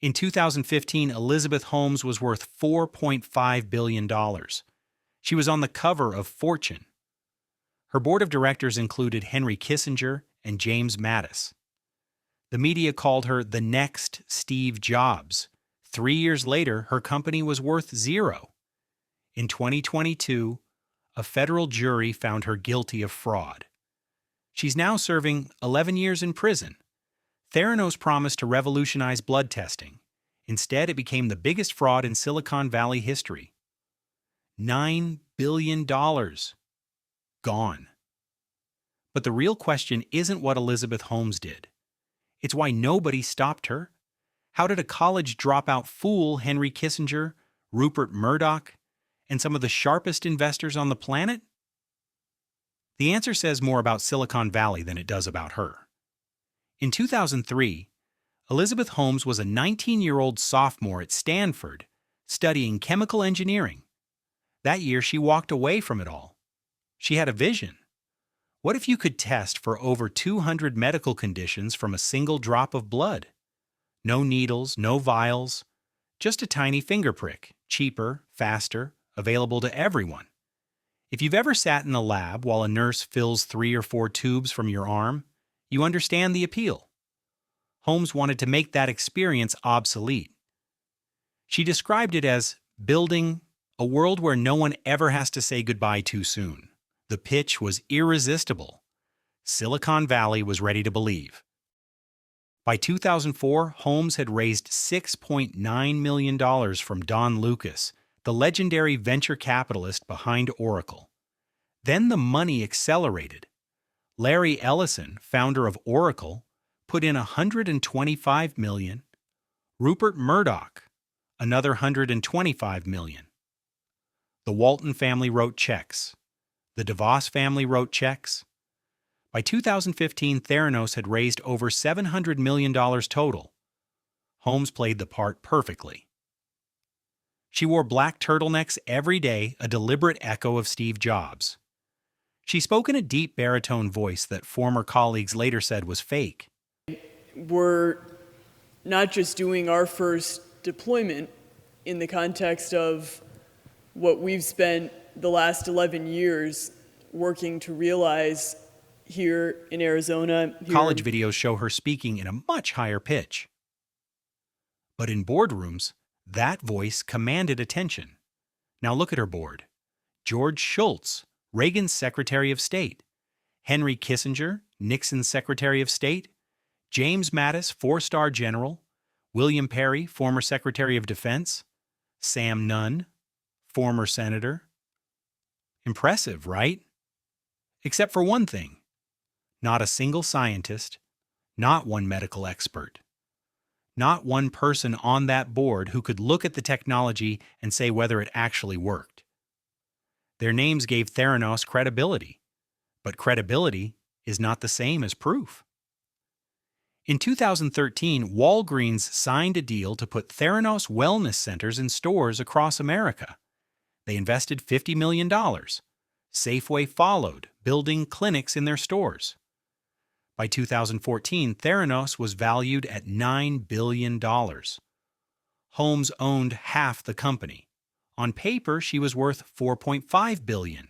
In 2015, Elizabeth Holmes was worth $4.5 billion. She was on the cover of Fortune. Her board of directors included Henry Kissinger and James Mattis. The media called her the next Steve Jobs. 3 years later, her company was worth zero. In 2022, a federal jury found her guilty of fraud. She's now serving 11 years in prison. Theranos promised to revolutionize blood testing. Instead, it became the biggest fraud in Silicon Valley history. $9 billion. Gone. But the real question isn't what Elizabeth Holmes did. It's why nobody stopped her. How did a college dropout fool Henry Kissinger, Rupert Murdoch, and some of the sharpest investors on the planet? The answer says more about Silicon Valley than it does about her. In 2003, Elizabeth Holmes was a 19-year-old sophomore at Stanford studying chemical engineering. That year, she walked away from it all. She had a vision. What if you could test for over 200 medical conditions from a single drop of blood? No needles, no vials, just a tiny finger prick, cheaper, faster, available to everyone. If you've ever sat in a lab while a nurse fills 3 or 4 tubes from your arm, you understand the appeal. Holmes wanted to make that experience obsolete. She described it as building a world where no one ever has to say goodbye too soon. The pitch was irresistible. Silicon Valley was ready to believe. By 2004, Holmes had raised $6.9 million from Don Lucas, the legendary venture capitalist behind Oracle. Then the money accelerated. Larry Ellison, founder of Oracle, put in $125 million. Rupert Murdoch, another $125 million. The Walton family wrote checks. The DeVos family wrote checks. By 2015, Theranos had raised over $700 million total. Holmes played the part perfectly. She wore black turtlenecks every day, a deliberate echo of Steve Jobs. She spoke in a deep baritone voice that former colleagues later said was fake. We're not just doing our first deployment in the context of what we've spent the last 11 years working to realize here in Arizona. College videos show her speaking in a much higher pitch. But in boardrooms, that voice commanded attention. Now look at her board. George Shultz, Reagan's Secretary of State. Henry Kissinger, Nixon's Secretary of State. James Mattis, 4-star general. William Perry, former Secretary of Defense. Sam Nunn, former senator. Impressive, right? Except for one thing. Not a single scientist, not one medical expert, not one person on that board who could look at the technology and say whether it actually worked. Their names gave Theranos credibility, but credibility is not the same as proof. In 2013, Walgreens signed a deal to put Theranos wellness centers in stores across America. They invested $50 million. Safeway followed, building clinics in their stores. By 2014, Theranos was valued at $9 billion. Holmes owned half the company. On paper, she was worth $4.5 billion,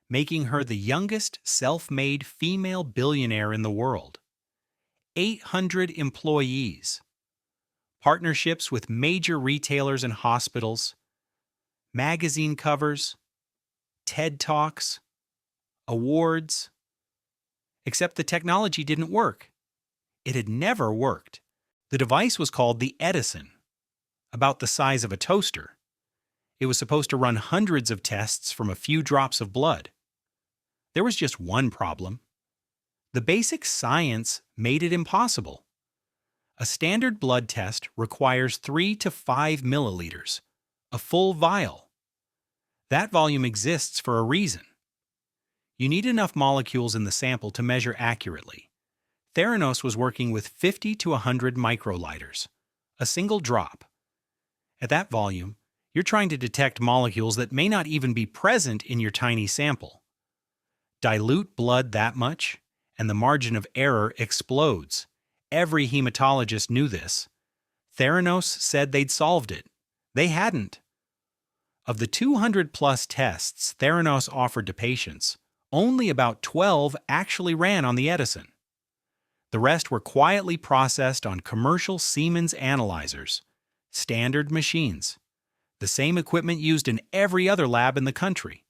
making her the youngest self-made female billionaire in the world. 800 employees. Partnerships with major retailers and hospitals. Magazine covers. TED Talks. Awards. Except the technology didn't work. It had never worked. The device was called the Edison, about the size of a toaster. It was supposed to run hundreds of tests from a few drops of blood. There was just one problem. The basic science made it impossible. A standard blood test requires 3 to 5 milliliters, a full vial. That volume exists for a reason. You need enough molecules in the sample to measure accurately. Theranos was working with 50 to 100 microliters, a single drop. At that volume, you're trying to detect molecules that may not even be present in your tiny sample. Dilute blood that much, and the margin of error explodes. Every hematologist knew this. Theranos said they'd solved it. They hadn't. Of the 200-plus tests Theranos offered to patients, only about 12 actually ran on the Edison. The rest were quietly processed on commercial Siemens analyzers, standard machines, the same equipment used in every other lab in the country.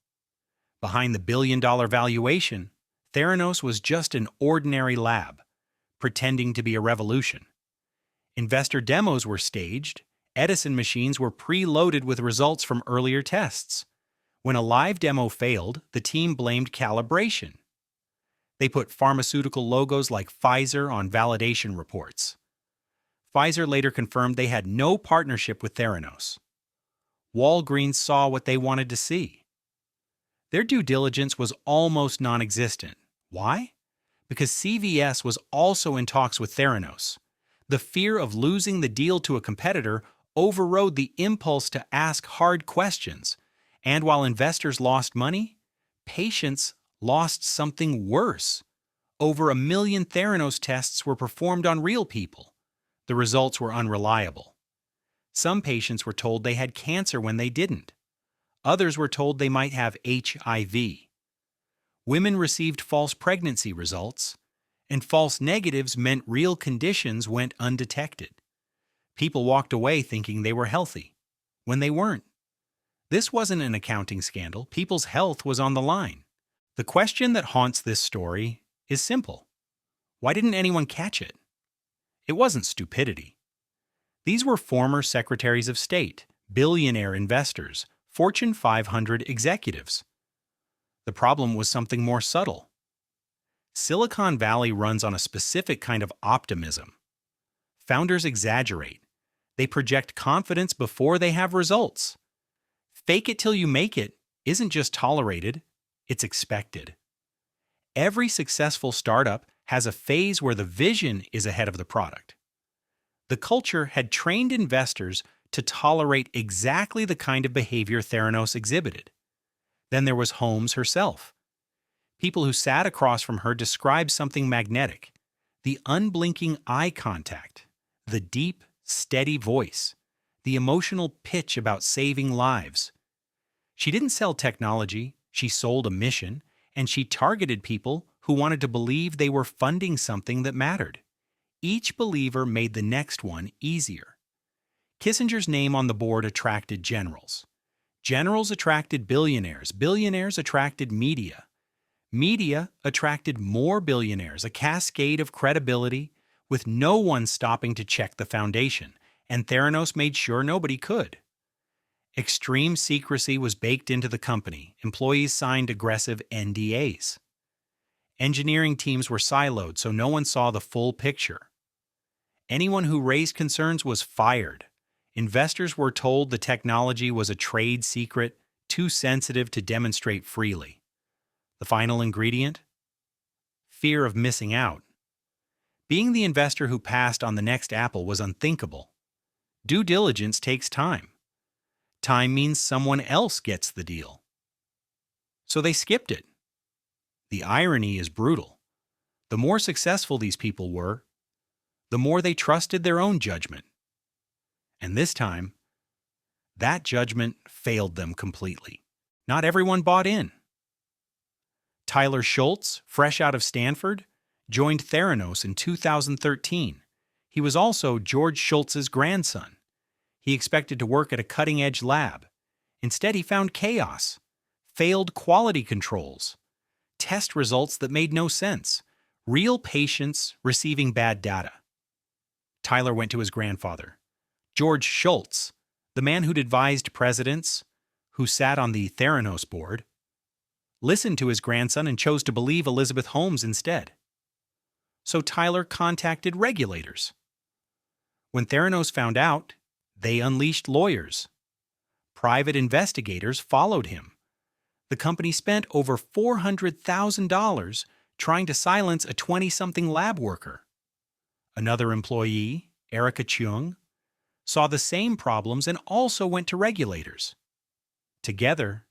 Behind the billion-dollar valuation, Theranos was just an ordinary lab, pretending to be a revolution. Investor demos were staged. Edison machines were preloaded with results from earlier tests. When a live demo failed, the team blamed calibration. They put pharmaceutical logos like Pfizer on validation reports. Pfizer later confirmed they had no partnership with Theranos. Walgreens saw what they wanted to see. Their due diligence was almost non-existent. Why? Because CVS was also in talks with Theranos. The fear of losing the deal to a competitor overrode the impulse to ask hard questions. And while investors lost money, patients lost something worse. Over 1 million Theranos tests were performed on real people. The results were unreliable. Some patients were told they had cancer when they didn't. Others were told they might have HIV. Women received false pregnancy results, and false negatives meant real conditions went undetected. People walked away thinking they were healthy, when they weren't. This wasn't an accounting scandal. People's health was on the line. The question that haunts this story is simple. Why didn't anyone catch it? It wasn't stupidity. These were former secretaries of state, billionaire investors, Fortune 500 executives. The problem was something more subtle. Silicon Valley runs on a specific kind of optimism. Founders exaggerate. They project confidence before they have results. Fake it till you make it isn't just tolerated, it's expected. Every successful startup has a phase where the vision is ahead of the product. The culture had trained investors to tolerate exactly the kind of behavior Theranos exhibited. Then there was Holmes herself. People who sat across from her described something magnetic: the unblinking eye contact, the deep, steady voice, the emotional pitch about saving lives. She didn't sell technology, she sold a mission, and she targeted people who wanted to believe they were funding something that mattered. Each believer made the next one easier. Kissinger's name on the board attracted generals. Generals attracted billionaires. Billionaires attracted media. Media attracted more billionaires, a cascade of credibility, with no one stopping to check the foundation, and Theranos made sure nobody could. Extreme secrecy was baked into the company. Employees signed aggressive NDAs. Engineering teams were siloed so no one saw the full picture. Anyone who raised concerns was fired. Investors were told the technology was a trade secret, too sensitive to demonstrate freely. The final ingredient? Fear of missing out. Being the investor who passed on the next Apple was unthinkable. Due diligence takes time. Time means someone else gets the deal. So they skipped it. The irony is brutal. The more successful these people were, the more they trusted their own judgment. And this time, that judgment failed them completely. Not everyone bought in. Tyler Shultz, fresh out of Stanford, joined Theranos in 2013. He was also George Shultz's grandson. He expected to work at a cutting-edge lab. Instead, he found chaos, failed quality controls, test results that made no sense, real patients receiving bad data. Tyler went to his grandfather, George Shultz, the man who'd advised presidents, who sat on the Theranos board, listened to his grandson and chose to believe Elizabeth Holmes instead. So Tyler contacted regulators. When Theranos found out, they unleashed lawyers. Private investigators followed him. The company spent over $400,000 trying to silence a 20-something lab worker. Another employee, Erica Chung, saw the same problems and also went to regulators. Together,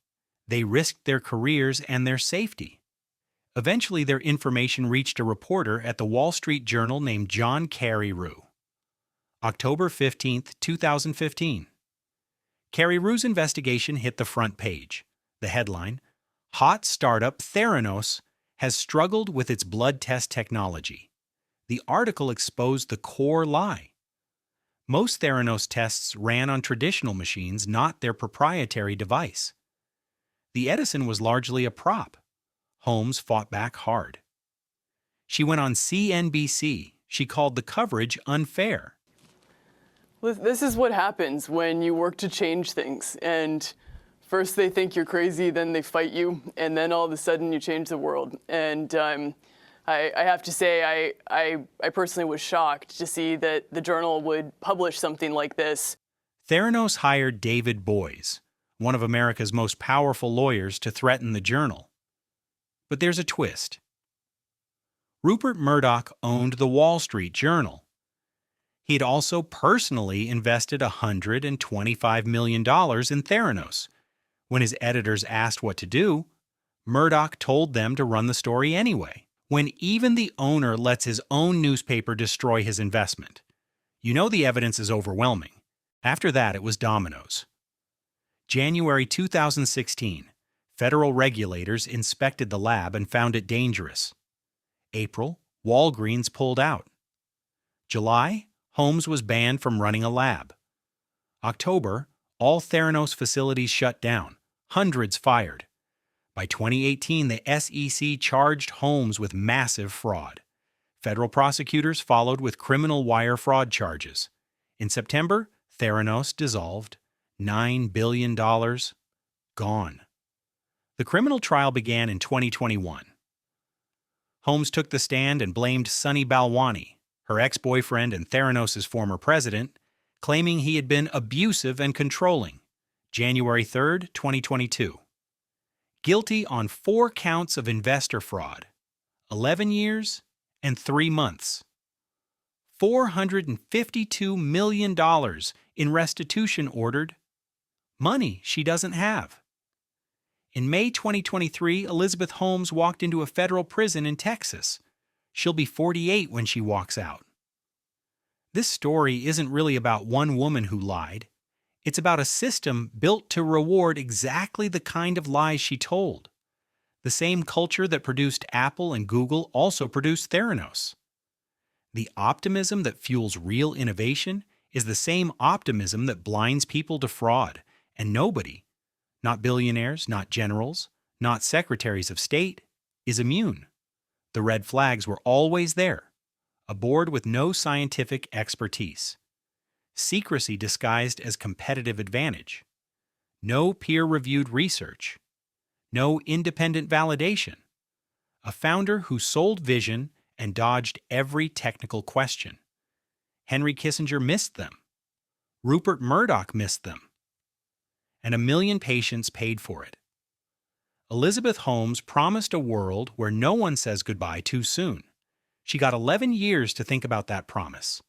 they risked their careers and their safety. Eventually, their information reached a reporter at the Wall Street Journal named John Carreyrou. October 15, 2015. Carreyrou's investigation hit the front page. The headline, Hot Startup Theranos has struggled with its blood test technology. The article exposed the core lie. Most Theranos tests ran on traditional machines, not their proprietary device. The Edison was largely a prop. Holmes fought back hard. She went on CNBC. She called the coverage unfair. This is what happens when you work to change things. And first they think you're crazy, then they fight you, and then all of a sudden you change the world. And I have to say, I personally was shocked to see that the journal would publish something like this. Theranos hired David Boies, one of America's most powerful lawyers, to threaten the journal. But there's a twist. Rupert Murdoch owned the Wall Street Journal. He had also personally invested $125 million in Theranos. When his editors asked what to do, Murdoch told them to run the story anyway. When even the owner lets his own newspaper destroy his investment, you know the evidence is overwhelming. After that, it was dominoes. January 2016, federal regulators inspected the lab and found it dangerous. April, Walgreens pulled out. July, Holmes was banned from running a lab. October, all Theranos facilities shut down, hundreds fired. By 2018, the SEC charged Holmes with massive fraud. Federal prosecutors followed with criminal wire fraud charges. In September, Theranos dissolved. $9 billion gone. The criminal trial began in 2021. Holmes took the stand and blamed Sunny Balwani, her ex-boyfriend and Theranos' former president, claiming he had been abusive and controlling. January 3, 2022. Guilty on 4 counts of investor fraud, 11 years and 3 months. $452 million in restitution ordered. Money she doesn't have. In May 2023, Elizabeth Holmes walked into a federal prison in Texas. She'll be 48 when she walks out. This story isn't really about one woman who lied. It's about a system built to reward exactly the kind of lies she told. The same culture that produced Apple and Google also produced Theranos. The optimism that fuels real innovation is the same optimism that blinds people to fraud, and nobody, not billionaires, not generals, not secretaries of state, is immune. The red flags were always there. A board with no scientific expertise. Secrecy disguised as competitive advantage. No peer-reviewed research. No independent validation. A founder who sold vision and dodged every technical question. Henry Kissinger missed them. Rupert Murdoch missed them. And 1 million patients paid for it. Elizabeth Holmes promised a world where no one says goodbye too soon. She got 11 years to think about that promise.